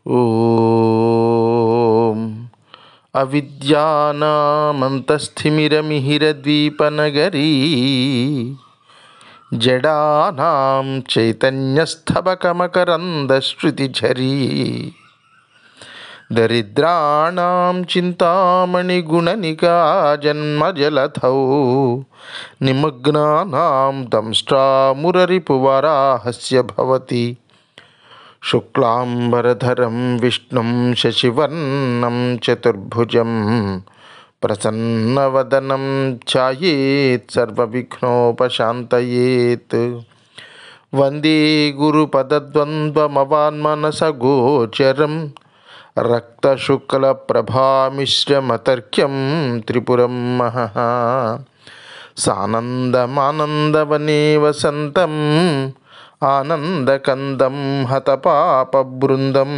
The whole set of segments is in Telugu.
ఓం అవిద్యానామంతస్థిమిరమిహిరద్వీపనగరీ జడానాం చైతన్యస్థబకమకరందశ్రుతిఝరీ దరిద్రాణాం చింతామణిగుణనికా జన్మజలధౌ నిమగ్నానాం దంష్ట్రామురరిపువరాహస్య భవతి శుక్లాంబరధరం విష్ణుం శశివర్ణం చతుర్భుజం ప్రసన్నవదనం ఛాయేత్ సర్వవిఘ్నోపశాంతయేత్. వందే గురుపదద్వంద్వమవాన్మనసగోచరం రక్తశుక్లప్రభామిశ్రమతర్క్యం త్రిపురం మహః. సానందమానందవనే వసంతం ఆనందకందం హతపాపబృందం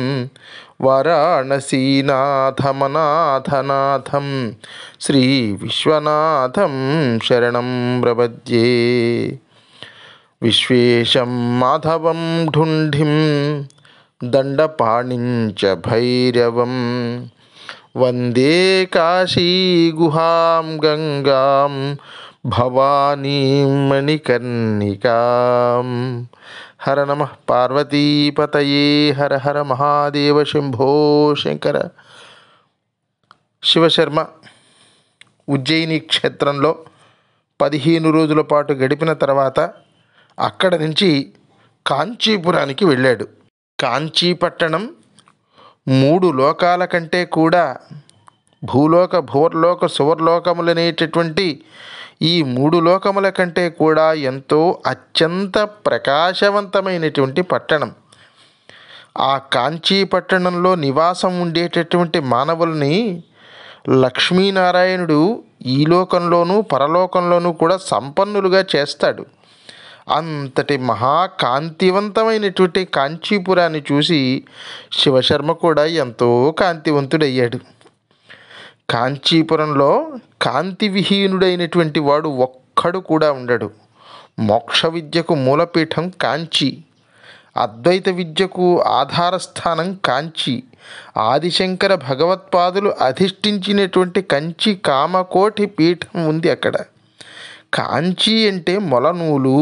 వారాణసీనాథమనాథనాథం శ్రీ విశ్వనాథం శరణం ప్రపద్యే. విశ్వేశం మాధవం ఢుంఢిం దండపాణించ భైరవం వందే కాశీగుహాం గంగాం భవానీం మణికర్ణికాం. హర నమః పార్వతీపతయే హర హర మహాదేవ శంభో శంకర. శివశర్మ ఉజ్జయిని క్షేత్రంలో 15 రోజుల పాటు గడిపిన తర్వాత అక్కడ నుంచి కాంచీపురానికి వెళ్ళాడు. కాంచీపట్టణం 3 లోకాల కంటే కూడా భూలోక భువర్లోక సువర్లోకములనేటటువంటి ఈ 3 లోకముల కంటే కూడా ఎంతో అత్యంత ప్రకాశవంతమైనటువంటి పట్టణం. ఆ కాంచీ పట్టణంలో నివాసం ఉండేటటువంటి మానవుల్ని లక్ష్మీనారాయణుడు ఈ లోకంలోనూ పరలోకంలోనూ కూడా సంపన్నులుగా చేస్తాడు. అంతటి మహాకాంతివంతమైనటువంటి కాంచీపురాన్ని చూసి శివశర్మ కూడా ఎంతో కాంతివంతుడయ్యాడు. కాంచీపురంలో కాంతి విహీనుడైనటువంటి వాడు ఒక్కడు కూడా ఉండడు. మోక్ష విద్యకు మూలపీఠం కాంచి, అద్వైత విద్యకు ఆధారస్థానం కాంచి, ఆదిశంకర భగవత్పాదులు అధిష్ఠించినటువంటి కంచి కామకోటి పీఠం ఉంది అక్కడ. కాంచి అంటే మొలనూలు,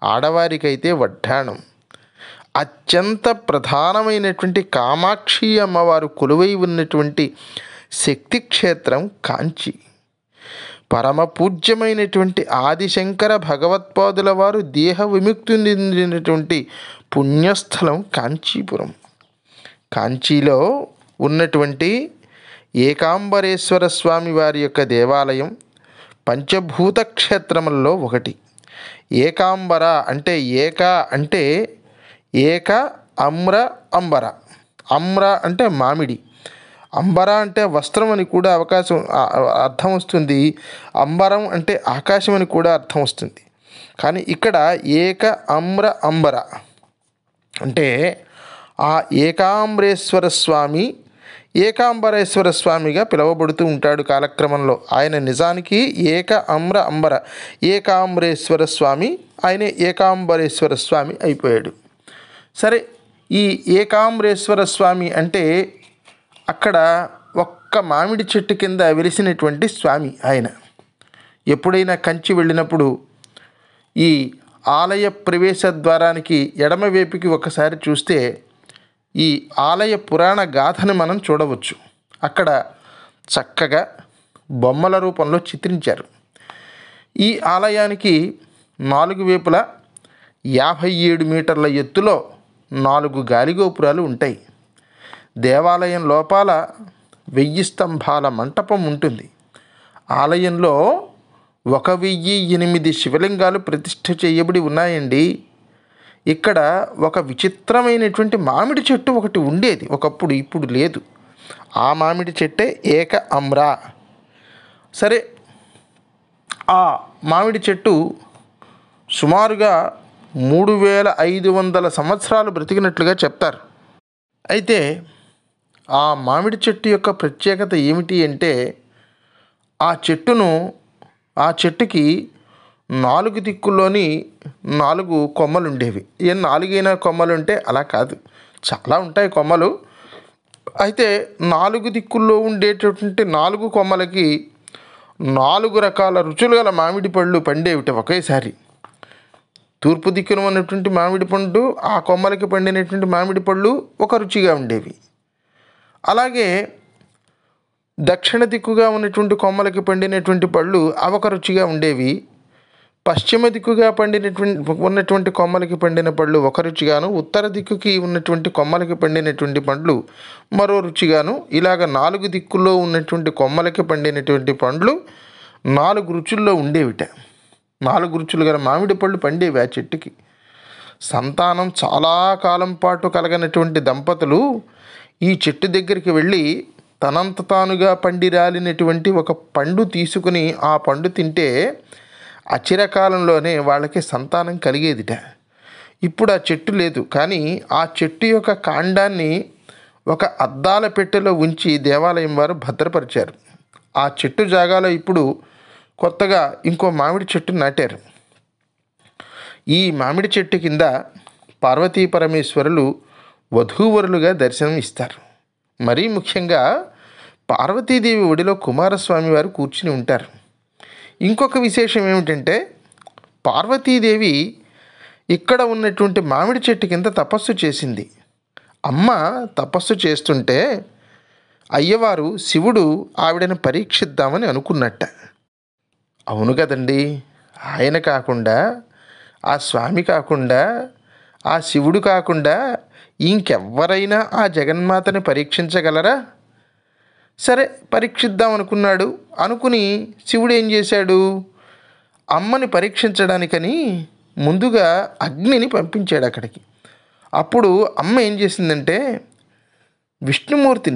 ఆడవారికైతే వడ్డాణం. అత్యంత ప్రధానమైనటువంటి కామాక్షి అమ్మవారు కొలువై ఉన్నటువంటి శక్తి క్షేత్రం కాంచి. పరమ పూజ్యమైనటువంటి ఆదిశంకర భగవత్పాదుల వారు దేహ విముక్తి చెందినటువంటి పుణ్యస్థలం కాంచీపురం. కాంచీలో ఉన్నటువంటి ఏకాంబరేశ్వర స్వామి వారి యొక్క దేవాలయం పంచభూత క్షేత్రములలో ఒకటి. ఏకాంబర అంటే ఏక అమ్ర అంబర. అమ్ర అంటే మామిడి, అంబర అంటే వస్త్రం అని కూడా అర్థం వస్తుంది. అంబరం అంటే ఆకాశం అని కూడా అర్థం వస్తుంది. కానీ ఇక్కడ ఏక అమ్ర అంబర అంటే ఆ ఏకాంబరేశ్వర స్వామి ఏకాంబరేశ్వర స్వామిగా పిలువబడుతూ ఉంటాడు కాలక్రమంలో. ఆయన నిజానికి ఏక అమ్ర అంబర ఏకాంబరేశ్వర స్వామి, ఆయనే ఏకాంబరేశ్వర స్వామి అయిపోయాడు. సరే, ఈ ఏకాంబరేశ్వర స్వామి అంటే అక్కడ ఒక్క మామిడి చెట్టు కింద వెలిసినటువంటి స్వామి ఆయన. ఎప్పుడైనా కంచి వెళ్ళినప్పుడు ఈ ఆలయ ప్రవేశ ద్వారానికి ఎడమవైపుకి ఒకసారి చూస్తే ఈ ఆలయ పురాణ గాథని మనం చూడవచ్చు. అక్కడ చక్కగా బొమ్మల రూపంలో చిత్రించారు. ఈ ఆలయానికి 4 వైపులా 57 మీటర్ల ఎత్తులో 4 గాలిగోపురాలు ఉంటాయి. దేవాలయం లోపల 1000 స్తంభాల మంటపం ఉంటుంది. ఆలయంలో 1008 శివలింగాలు ప్రతిష్ఠ చేయబడి ఉన్నాయండి. ఇక్కడ ఒక విచిత్రమైనటువంటి మామిడి చెట్టు ఒకటి ఉండేది ఒకప్పుడు, ఇప్పుడు లేదు. ఆ మామిడి చెట్టే ఏక అమ్రా. సరే, ఆ మామిడి చెట్టు సుమారుగా 3500 సంవత్సరాలు బ్రతికినట్లుగా చెప్తారు. అయితే ఆ మామిడి చెట్టు యొక్క ప్రత్యేకత ఏమిటి అంటే ఆ చెట్టుకి 4 దిక్కుల్లోని 4 కొమ్మలు ఉండేవి. ఏ 4 కొమ్మలు ఉంటే అలా కాదు, చాలా ఉంటాయి కొమ్మలు. అయితే 4 దిక్కుల్లో ఉండేటటువంటి 4 కొమ్మలకి 4 రకాల రుచులు గల మామిడి పళ్ళు పండేవిట ఒకేసారి. తూర్పు దిక్కున ఉన్నటువంటి మామిడి పండు, ఆ కొమ్మలకి పండినటువంటి మామిడి పళ్ళు ఒక రుచిగా ఉండేవి. అలాగే దక్షిణ దిక్కుగా ఉన్నటువంటి కొమ్మలకి పండినటువంటి పళ్ళు అవొక రుచిగా ఉండేవి. పశ్చిమ దిక్కుగా ఉన్నటువంటి కొమ్మలకి పండిన పళ్ళు ఒక రుచిగాను, ఉత్తర దిక్కుకి ఉన్నటువంటి కొమ్మలకి పండినటువంటి పండ్లు మరో రుచిగాను, ఇలాగ 4 దిక్కుల్లో ఉన్నటువంటి కొమ్మలకి పండినటువంటి పండ్లు 4 రుచుల్లో ఉండేవిట. 4 రుచులు గల మామిడి పళ్ళు పండేవి ఆ చెట్టుకి. సంతానం చాలా కాలం పాటు కలగనటువంటి దంపతులు ఈ చెట్టు దగ్గరికి వెళ్ళి తనంత తానుగా పండి రాలినటువంటి ఒక పండు తీసుకుని ఆ పండు తింటే అచిరకాలంలోనే వాళ్ళకి సంతానం కలిగేదిట. ఇప్పుడు ఆ చెట్టు లేదు, కానీ ఆ చెట్టు యొక్క కాండాన్ని ఒక అద్దాల పెట్టెలో ఉంచి దేవాలయం వారు భద్రపరిచారు. ఆ చెట్టు జాగాలో ఇప్పుడు కొత్తగా ఇంకో మామిడి చెట్టు నాటారు. ఈ మామిడి చెట్టు కింద పార్వతీ పరమేశ్వరులు వధూవరులుగా దర్శనం ఇస్తారు. మరీ ముఖ్యంగా పార్వతీదేవి ఒడిలో కుమారస్వామి వారు కూర్చుని ఉంటారు. ఇంకొక విశేషం ఏమిటంటే, పార్వతీదేవి ఇక్కడ ఉన్నటువంటి మామిడి చెట్టు కింద తపస్సు చేసింది. అమ్మ తపస్సు చేస్తుంటే అయ్యవారు శివుడు ఆవిడను పరీక్షిద్దామని అనుకున్నట్ట. అవును కదండి, ఆయన కాకుండా, ఆ స్వామి కాకుండా, ఆ శివుడు కాకుండా ఇంకెవ్వరైనా ఆ జగన్మాతని పరీక్షించగలరా? సరే, పరీక్షిద్దాం అనుకున్నాడు. అనుకుని శివుడు ఏం చేశాడు, అమ్మని పరీక్షించడానికని ముందుగా అగ్నిని పంపించాడు అక్కడికి. అప్పుడు అమ్మ ఏం చేసిందంటే, విష్ణుమూర్తి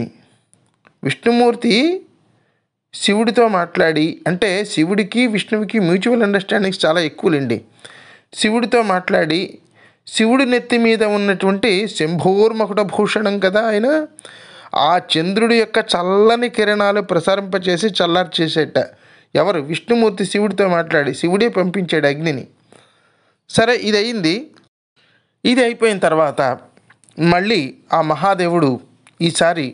శివుడితో మాట్లాడి, అంటే శివుడికి విష్ణువుకి మ్యూచువల్ అండర్స్టాండింగ్స్ చాలా ఎక్కువలేండి. శివుడితో మాట్లాడి, శివుడి నెత్తి మీద ఉన్నటువంటి శంభోర్మకుటభూషణం కదా ఆయన, ఆ చంద్రుడి యొక్క చల్లని కిరణాలు ప్రసరింపచేసి చల్లార్చేసేట. ఎవరు? విష్ణుమూర్తి శివుడితో మాట్లాడి శివుడే పంపించాడు అగ్నిని. సరే, ఇది అయింది. ఇది అయిపోయిన తర్వాత మళ్ళీ ఆ మహాదేవుడు ఈసారి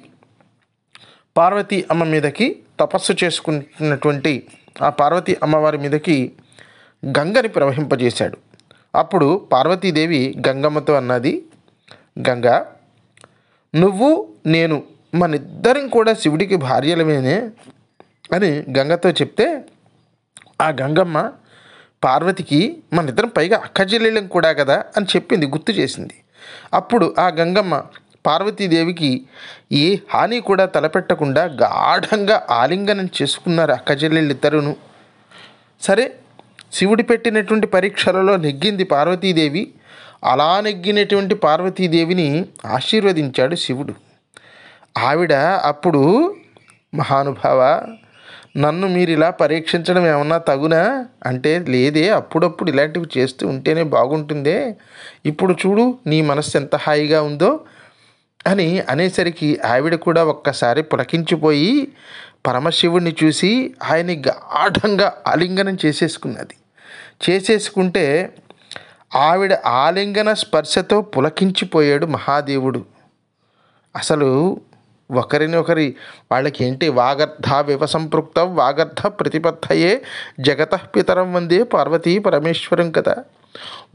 పార్వతీ అమ్మ మీదకి, తపస్సు చేసుకున్నటువంటి ఆ పార్వతీ అమ్మవారి మీదకి గంగని ప్రవహింపజేశాడు. అప్పుడు పార్వతీదేవి గంగమ్మతో అన్నది, గంగా, నువ్వు నేను మనిద్దరం కూడా శివుడికి భార్యలమేనే అని గంగతో చెప్తే, ఆ గంగమ్మ పార్వతికి మనిద్దరం పైగా అక్కచెల్లెళ్ళం కూడా కదా అని చెప్పింది, గుర్తు చేసింది. అప్పుడు ఆ గంగమ్మ పార్వతీదేవికి ఏ హాని కూడా తలపెట్టకుండా గాఢంగా ఆలింగనం చేసుకున్నారు అక్కచెల్లెళ్ళిద్దరును. సరే, శివుడి పెట్టినటువంటి పరీక్షలలో నెగ్గింది పార్వతీదేవి. అలా నెగ్గినటువంటి పార్వతీదేవిని ఆశీర్వదించాడు శివుడు. ఆవిడ అప్పుడు, మహానుభావ, నన్ను మీరు ఇలా పరీక్షించడం ఏమన్నా తగునా అంటే, లేదే, అప్పుడప్పుడు ఇలాంటివి చేస్తూ ఉంటేనే బాగుంటుందే, ఇప్పుడు చూడు నీ మనస్సు ఎంత హాయిగా ఉందో అని అనేసరికి ఆవిడ కూడా ఒక్కసారి పులకించిపోయి పరమశివుడిని చూసి ఆయన్ని గాఢంగా ఆలింగనం చేసేసుకుంటే ఆవిడ ఆలింగన స్పర్శతో పులకించిపోయాడు మహాదేవుడు. అసలు ఒకరినొకరి వాళ్ళకి ఏంటి, వాగర్ధ వివసంపృక్తం వాగర్ధ ప్రతిపత్తయే జగతః పితరం వందే పార్వతీ పరమేశ్వరం కదా.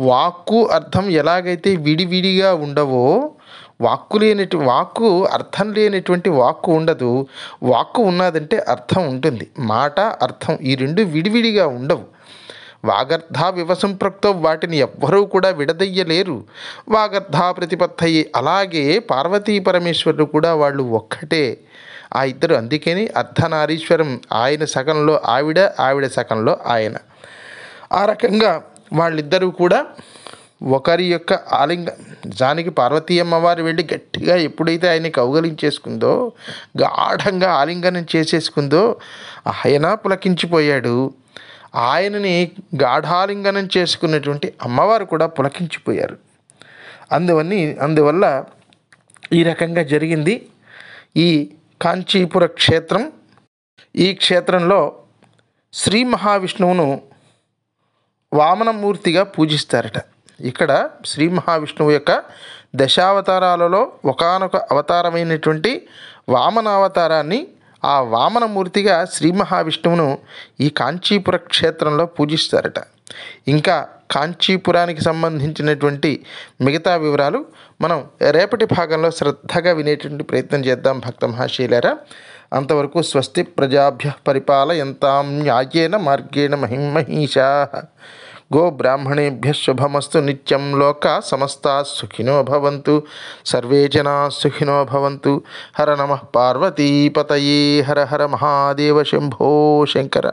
వాక్కు అర్థం ఎలాగైతే విడివిడిగా ఉండవో, వాక్కు అర్థం లేనటువంటి వాక్కు ఉండదు. వాక్కు ఉన్నదంటే అర్థం ఉంటుంది. మాట, అర్థం ఈ రెండు విడివిడిగా ఉండవు. వాగర్ధ వివసంపృక్తం, వాటిని ఎవ్వరూ కూడా విడదయ్యలేరు. వాగర్ధ ప్రతిపత్తయే, అలాగే పార్వతీ పరమేశ్వరులు కూడా వాళ్ళు ఒక్కటే. ఆ ఇద్దరు, అందుకని అర్ధనారీశ్వరం, ఆయన సగంలో ఆవిడ, ఆవిడ సగంలో ఆయన. ఆ రకంగా వాళ్ళిద్దరూ కూడా ఒకరి యొక్క నిజానికి పార్వతీ అమ్మవారు వెళ్ళి గట్టిగా ఎప్పుడైతే ఆయన్ని కౌగలించేసుకుందో, గాఢంగా ఆలింగనం చేసేసుకుందో, ఆయన పులకించిపోయాడు. ఆయనని గాఢాలింగనం చేసుకున్నటువంటి అమ్మవారు కూడా పులకించిపోయారు. అందువల్ల ఈ రకంగా జరిగింది ఈ కాంచీపుర క్షేత్రం. ఈ క్షేత్రంలో శ్రీ మహావిష్ణువును వామనమూర్తిగా పూజిస్తారట. ఇక్కడ శ్రీ మహావిష్ణువు యొక్క దశావతారాలలో ఒకానొక అవతారమైనటువంటి వామన అవతారాన్ని, ఆ వామనమూర్తిగా శ్రీ మహావిష్ణువును ఈ కాంచీపుర క్షేత్రంలో పూజిస్తారట. ఇంకా కాంచీపురానికి సంబంధించినటువంటి మిగతా వివరాలు మనం రేపటి భాగంలో శ్రద్ధగా వినేటువంటి ప్రయత్నం చేద్దాం భక్త మహాశీలారా. అంతవరకు స్వస్తి ప్రజాభ్య పరిపాలయంతాం న్యాయేన మార్గేణ మహిమహీషా. గో బ్రాహ్మణేభ్య శుభమస్తు నిత్యం. లోకా సమస్తా సుఖినో భవంతు. సర్వే జనా సుఖినో భవంతు. హర నమః పార్వతీపతయే. హర హర మహాదేవ శంభో శంకర.